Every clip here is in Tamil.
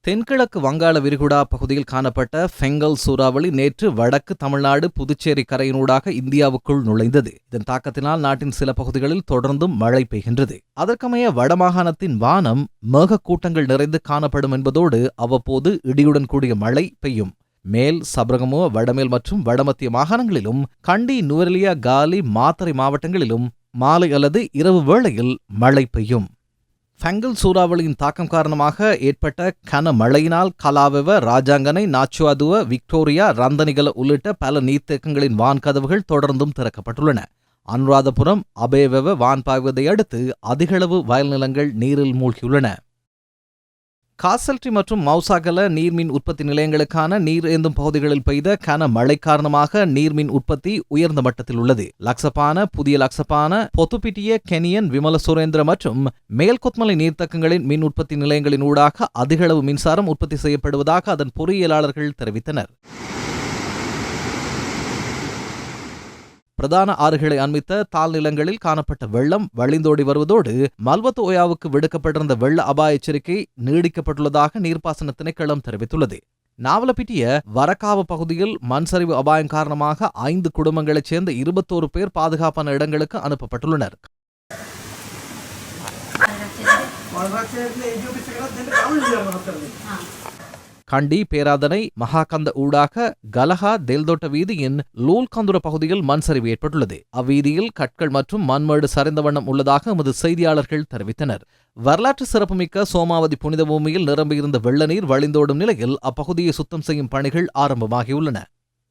தென்கிழக்கு வங்காள விரிகுடா பகுதியில் காணப்பட்ட ஃபெங்கல் சூறாவளி நேற்று வடக்கு தமிழ்நாடு புதுச்சேரி கரையினூடாக இந்தியாவுக்குள் நுழைந்தது. இதன் தாக்கத்தினால் நாட்டின் சில பகுதிகளில் தொடர்ந்தும் மழை பெய்கின்றது. அதற்கமைய வடமாகாணத்தின் வானம் மேகக்கூட்டங்கள் நிறைந்து காணப்படும் என்பதோடு அவ்வப்போது இடியுடன் கூடிய மழை பெய்யும். மேல் சபரகமுவ, வடமேல் மற்றும் வடமத்திய மாகாணங்களிலும் கண்டி, நுவரெலியா, காலி, மாத்தறை மாவட்டங்களிலும் மாலை அல்லது இரவு வேளையில் மழை பெய்யும். ஃபெங்கல் சூறாவளியின் தாக்கம் காரணமாக ஏற்பட்ட கனமழையினால் கலாவெவ, ராஜாங்கனை, நாச்சுவாதுவ, விக்டோரியா, ரந்தனிகல உள்ளிட்ட பல நீர்த்தேக்கங்களின் வான்கதவுகள் தொடர்ந்தும் திறக்கப்பட்டுள்ளன. அனுராதபுரம், அபேவெவ வான் பாய்வதை அடுத்து அதிகளவு வயல் நிலங்கள் நீரில் மூழ்கியுள்ளன. காசல்ட்ரி மற்றும் மவுசாகல நீர்மின் உற்பத்தி நிலையங்களுக்கான நீர் ஏந்தும் பகுதிகளில் பெய்த கன மழை காரணமாக நீர்மின் உற்பத்தி உயர்ந்த மட்டத்தில் உள்ளது. லக்சபான, புதிய லக்சபான, பொத்துப்பிட்டிய, கெனியன், விமல சுரேந்திர மற்றும் மேல்கொத்மலை நீர்த்தக்கங்களின் மின் உற்பத்தி நிலையங்களின் ஊடாக அதிகளவு மின்சாரம் உற்பத்தி செய்யப்படுவதாக அதன் பொறியியலாளர்கள் தெரிவித்தனர். பிரதான ஆறுகளை அண்மித்த தாழ் நிலங்களில் காணப்பட்ட வெள்ளம் வழிந்தோடி வருவதோடு மல்வத்து ஓயாவுக்கு விடுக்கப்பட்டிருந்த வெள்ள அபாய எச்சரிக்கை நீடிக்கப்பட்டுள்ளதாக நீர்ப்பாசன திணைக்களம் தெரிவித்துள்ளது. நாவலப்பிட்டிய வரக்காவ பகுதியில் மண் சரிவு அபாயம் காரணமாக 5 குடும்பங்களைச் சேர்ந்த 21 பேர் பாதுகாப்பான இடங்களுக்கு அனுப்பப்பட்டுள்ளனர். கண்டி, பேராதனை, மகாகந்த ஊடாக கலஹா தேல்தோட்ட வீதியின் லூல்கந்துர பகுதியில் மண் சரிவு ஏற்பட்டுள்ளது. அவ்வீதியில் கற்கள் மற்றும் மண்மேடு சரிந்த வண்ணம் உள்ளதாக எமது செய்தியாளர்கள் தெரிவித்தனர். வரலாற்று சிறப்புமிக்க சோமாவதி புனித பூமியில் நிரம்பியிருந்த வெள்ள நீர் வழிந்தோடும் நிலையில் அப்பகுதியை சுத்தம் செய்யும் பணிகள் ஆரம்பமாகியுள்ளன.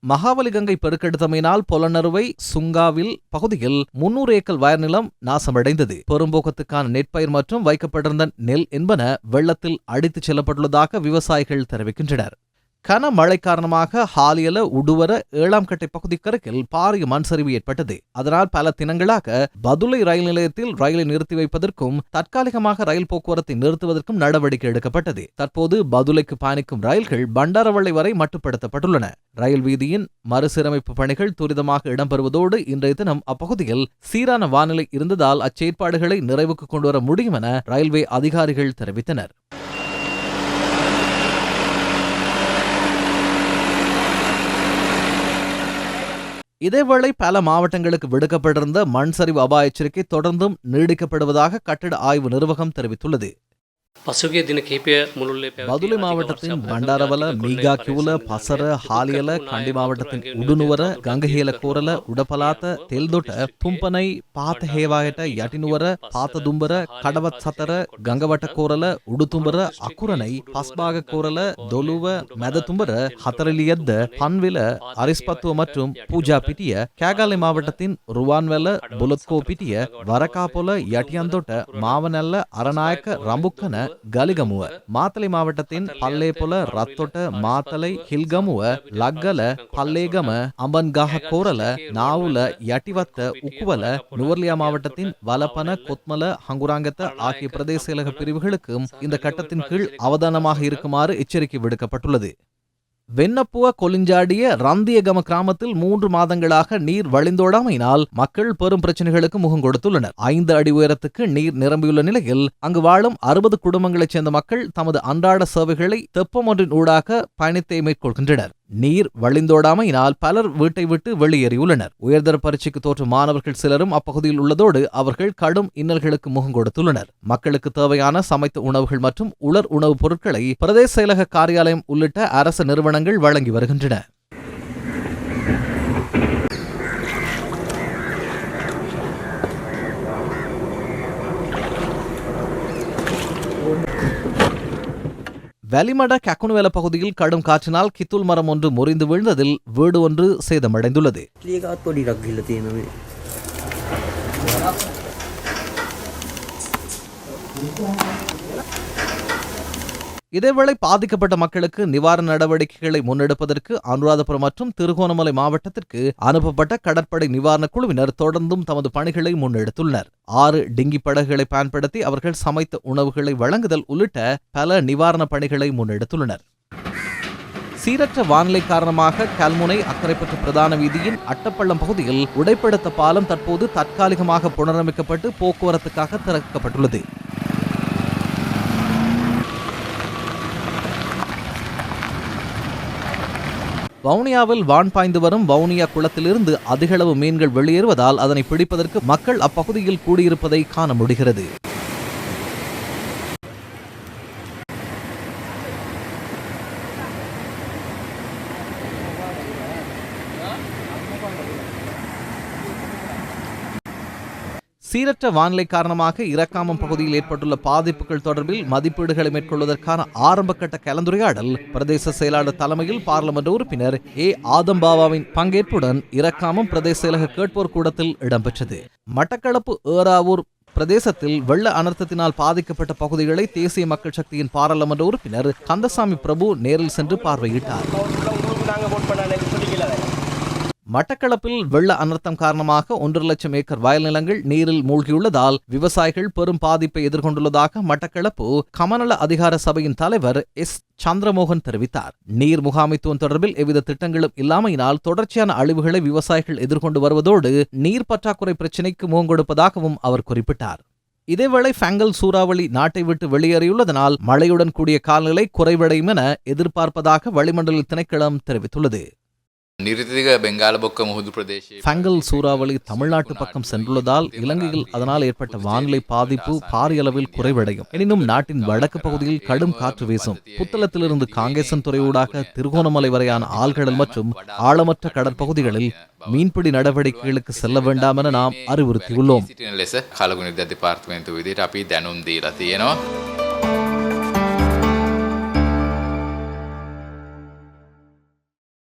மகாவலி கங்கை பெருக்கெடுத்தமையினால் பொலனறுவை, சுங்காவில் பகுதியில் 300 ஏக்கர் வயல் நிலம் நாசமடைந்தது. பெரும்போக்கத்துக்கான நெற்பயிர் மற்றும் வைக்கப்பட்டிருந்த நெல் என்பன வெள்ளத்தில் அடித்துச் செல்லப்பட்டுள்ளதாக விவசாயிகள் தெரிவிக்கின்றனர். கனமழை காரணமாக ஹாலியல, உடுவர, 7ஆம் கட்டை பகுதிக்கருகில் பாரிய மண் சரிவு ஏற்பட்டது. அதனால் பல தினங்களாக பதுளை ரயில் நிலையத்தில் ரயிலை நிறுத்தி வைப்பதற்கும் தற்காலிகமாக ரயில் போக்குவரத்தை நிறுத்துவதற்கும் நடவடிக்கை எடுக்கப்பட்டது. தற்போது பதுளைக்கு பயணிக்கும் ரயில்கள் பண்டாரவளை வரை மட்டுப்படுத்தப்பட்டுள்ளன. ரயில் வீதியின் மறுசீரமைப்பு பணிகள் துரிதமாக இடம்பெறுவதோடு இன்றைய தினம் அப்பகுதியில் சீரான வானிலை இருந்ததால் அச்செயற்பாடுகளை நிறைவுக்கு கொண்டுவர முடியும் என ரயில்வே அதிகாரிகள் தெரிவித்தனர். இதேவேளை பல மாவட்டங்களுக்கு விடுக்கப்பட்டிருந்த மண் சரிவு அபாய எச்சரிக்கை தொடர்ந்தும் நீடிக்கப்படுவதாக கட்டிட ஆய்வு நிர்வாகம் தெரிவித்துள்ளது. பதுளை மாவட்டத்தின் பண்டாரவல, மீகாக்கியூல, பசர, ஹாலியல, கண்டி மாவட்டத்தின் உடுநுவர, கங்கஹேல கோரல, உடபலாத்த, தெல்தொட்ட, தும்பனை, பாத்தஹேவாயட்ட, யட்டினுவர, பாத்ததும்பர, கடவத் சத்தர, கங்கவட்ட கோரல, உடுதும்பர, அக்குரனை, பஸ்பாக கோரல, தொலுவ, மெததும்பர, ஹத்தரலியத்த, பன்வில, அரிஸ்பத்துவ மற்றும் பூஜா பிட்டிய, கேகாலை மாவட்டத்தின் ருவான்வெல, புலத்கோ பிட்டிய, வரகாபொல, யட்டியந்தொட்ட, மாவனல்ல, அரநாயக்க, ரம்புக்கன, கலிகமுவ, மாத்தலை மாவட்டத்தின் பல்லேபொல, ரத்தொட்ட, மாத்தலை, ஹில்கமுவ, லக்கல, பல்லேகம, அம்பன்காக கோரல, நாவுல, யட்டிவத்த, உக்குவல, நுவர்லியா மாவட்டத்தின் வலப்பன, கொத்மல, ஹங்குராங்கத்த ஆகிய பிரதேச செயலக பிரிவுகளுக்கும் இந்த கட்டத்தின் கீழ் அவதானமாக இருக்குமாறு எச்சரிக்கை விடுக்கப்பட்டுள்ளது. வெண்ணப்புவ கொலிஞ்சாடிய ரந்தியகம கிராமத்தில் 3 மாதங்களாக நீர் வழிந்தோடாமையினால் மக்கள் பெரும் பிரச்சனைகளுக்கு முகம் கொடுத்துள்ளனர். 5 அடி உயரத்துக்கு நீர் நிரம்பியுள்ள நிலையில் அங்கு வாழும் 60 குடும்பங்களைச் சேர்ந்த மக்கள் தமது அன்றாட சேவைகளை தெப்பம் ஒன்றின் ஊடாக பயணத்தை மேற்கொள்கின்றனர். நீர் வழிந்தோடாமையினால் பலர் வீட்டை விட்டு வெளியேறியுள்ளனர். உயர்தர பரீட்சைக்கு தோற்றும் மாணவர்கள் சிலரும் அப்பகுதியில் உள்ளதோடு அவர்கள் கடும் இன்னல்களுக்கு முகம் கொடுத்துள்ளனர். மக்களுக்கு தேவையான சமைத்த உணவுகள் மற்றும் உலர் உணவுப் பொருட்களை பிரதேச செயலக காரியாலயம் உள்ளிட்ட அரசு நிறுவனங்கள் வழங்கி வருகின்றன. வலிமட கக்குனுவேல பகுதியில் கடும் காற்றினால் கித்துல் மரம் ஒன்று முறிந்து வீழ்ந்ததில் வீடு ஒன்று சேதமடைந்துள்ளது. இதேவேளை பாதிக்கப்பட்ட மக்களுக்கு நிவாரண நடவடிக்கைகளை முன்னெடுப்பதற்கு அனுராதபுரம் மற்றும் திருகோணமலை மாவட்டத்திற்கு அனுப்பப்பட்ட கடற்படை நிவாரண குழுவினர் தொடர்ந்தும் தமது பணிகளை முன்னெடுத்துள்ளனர். 6 டிங்கி படகுகளை பயன்படுத்தி அவர்கள் சமைத்த உணவுகளை வழங்குதல் உள்ளிட்ட பல நிவாரண பணிகளை முன்னெடுத்துள்ளனர். சீரற்ற வானிலை காரணமாக கல்முனை அக்கரைப்பற்று பிரதான வீதியின் அட்டப்பள்ளம் பகுதியில் உடைப்படுத்த பாலம் தற்போது தற்காலிகமாக புனரமைக்கப்பட்டு போக்குவரத்துக்காக திறக்கப்பட்டுள்ளது. வவுனியாவில் வான் பாய்ந்து வரும் வவுனியா குளத்திலிருந்து அதிகளவு மீன்கள் வெளியேறுவதால் அதனை பிடிப்பதற்கு மக்கள் அப்பகுதியில் கூடியிருப்பதை காண முடிகிறது. சீரற்ற வானிலை காரணமாக இரக்காமம் பகுதியில் ஏற்பட்டுள்ள பாதிப்புகள் தொடர்பில் மதிப்பீடுகளை மேற்கொள்வதற்கான ஆரம்பகட்ட கலந்துரையாடல் பிரதேச செயலாளர் தலைமையில் பார்லிமென்ட் உறுப்பினர் ஆதம்பாவாவின் பங்கேற்புடன் இரக்காமம் பிரதேச செயலக கேட்போர் கூடத்தில் இடம்பெற்றது. மட்டக்களப்பு ஏறாவூர் பிரதேசத்தில் வெள்ள அனர்த்தத்தினால் பாதிக்கப்பட்ட பகுதிகளை தேசிய மக்கள் சக்தியின் பாராளுமன்ற உறுப்பினர் கந்தசாமி பிரபு நேரில் சென்று பார்வையிட்டார். மட்டக்களப்பில் வெள்ள அனர்த்தம் காரணமாக 1.5 லட்சம் ஏக்கர் வயல் நிலங்கள் நீரில் மூழ்கியுள்ளதால் விவசாயிகள் பெரும் பாதிப்பை எதிர்கொண்டுள்ளதாக மட்டக்களப்பு கமநல அதிகார சபையின் தலைவர் எஸ். சந்திரமோகன் தெரிவித்தார். நீர் முகாமைத்துவம் தொடர்பில் எவ்வித திட்டங்களும் இல்லாமையினால் தொடர்ச்சியான அழிவுகளை விவசாயிகள் எதிர்கொண்டு வருவதோடு நீர் பற்றாக்குறை பிரச்சினைக்கு முகம் கொடுப்பதாகவும் அவர் குறிப்பிட்டார். இதேவேளை ஃபங்கல் சூறாவளி நாட்டை விட்டு வெளியேறியுள்ளதனால் மழையுடன் கூடிய காலநிலை குறைவடையும் என எதிர்பார்ப்பதாக வளிமண்டல திணைக்களம் தெரிவித்துள்ளது. ஃபங்கல் சூறாவளி தமிழ்நாட்டு பக்கம் சென்றுள்ளதால் இலங்கையில் அதனால் ஏற்பட்ட வானிலை பாதிப்பு பாரிய அளவில் குறைவடையும். எனினும் நாட்டின் வடக்கு பகுதியில் கடும் காற்று வீசும். புத்தளத்திலிருந்து காங்கேசன் துறையூடாக திருகோணமலை வரையான ஆழ்கடல் மற்றும் ஆழமற்ற கடற்பகுதிகளில் மீன்பிடி நடவடிக்கைகளுக்கு செல்ல வேண்டாம் என நாம் அறிவுறுத்தியுள்ளோம்.